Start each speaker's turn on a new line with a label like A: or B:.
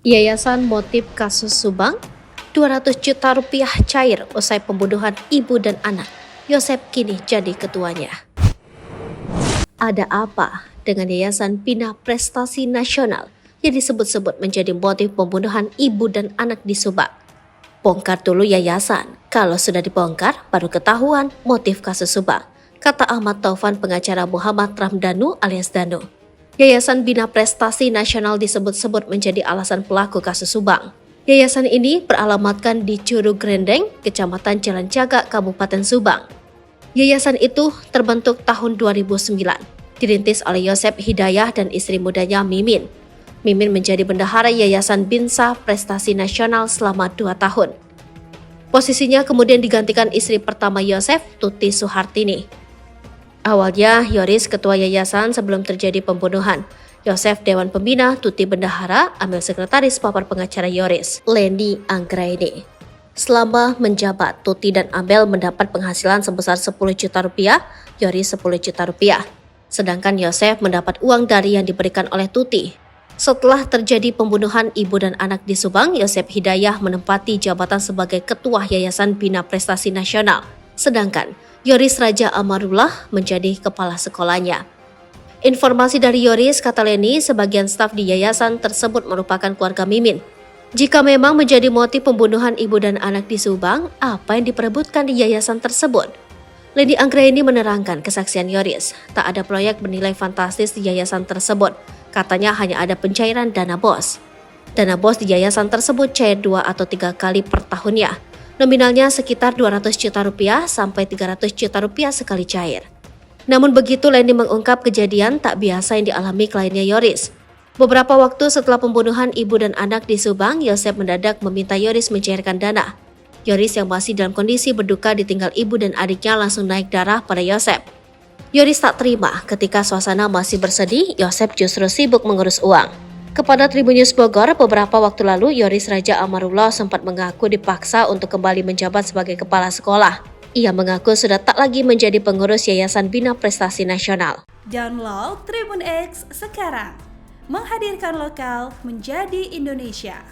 A: Yayasan Motif Kasus Subang, 200 juta rupiah cair usai pembunuhan ibu dan anak. Yosep kini jadi ketuanya. Ada apa dengan Yayasan Bina Prestasi Nasional yang disebut-sebut menjadi motif pembunuhan ibu dan anak di Subang? Bongkar dulu yayasan, kalau sudah dibongkar baru ketahuan motif kasus Subang, kata Ahmad Taufan, pengacara Muhammad Ramdhanu alias Danu. Yayasan Bina Prestasi Nasional disebut-sebut menjadi alasan pelaku kasus Subang. Yayasan ini beralamatkan di Curug Grendeng, Kecamatan Jalan Cagak, Kabupaten Subang. Yayasan itu terbentuk tahun 2009, dirintis oleh Yosep Hidayah dan istri mudanya Mimin. Mimin menjadi bendahara Yayasan Bina Prestasi Nasional selama 2 tahun. Posisinya kemudian digantikan istri pertama Yosep, Tuti Suhartini. Awalnya, Yoris ketua yayasan sebelum terjadi pembunuhan. Yosef Dewan Pembina, Tuti bendahara, Amel sekretaris papar pengacara Yoris, Leni Anggraini. Selama menjabat, Tuti dan Amel mendapat penghasilan sebesar 10 juta rupiah, Yoris 10 juta rupiah. Sedangkan Yosef mendapat uang dari yang diberikan oleh Tuti. Setelah terjadi pembunuhan ibu dan anak di Subang, Yosep Hidayah menempati jabatan sebagai ketua Yayasan Bina Prestasi Nasional. Sedangkan Yoris Raja Amarullah menjadi kepala sekolahnya. Informasi dari Yoris, kata Leni, sebagian staf di yayasan tersebut merupakan keluarga Mimin. Jika memang menjadi motif pembunuhan ibu dan anak di Subang, apa yang diperebutkan di yayasan tersebut? Leni Anggraini menerangkan kesaksian Yoris, tak ada proyek bernilai fantastis di yayasan tersebut. Katanya hanya ada pencairan dana bos. Dana bos di yayasan tersebut cair 2 atau 3 kali per tahunnya. Nominalnya sekitar 200 juta rupiah sampai 300 juta rupiah sekali cair. Namun begitu, Leni mengungkap kejadian tak biasa yang dialami kliennya Yoris. Beberapa waktu setelah pembunuhan ibu dan anak di Subang, Yosep mendadak meminta Yoris mencairkan dana. Yoris yang masih dalam kondisi berduka ditinggal ibu dan adiknya langsung naik darah pada Yosep. Yoris tak terima ketika suasana masih bersedih, Yosep justru sibuk mengurus uang. Kepada Tribun News Bogor, beberapa waktu lalu Yoris Raja Amarullah sempat mengaku dipaksa untuk kembali menjabat sebagai kepala sekolah. Ia mengaku sudah tak lagi menjadi pengurus Yayasan Bina Prestasi Nasional.
B: Download Tribun X sekarang, menghadirkan lokal menjadi Indonesia.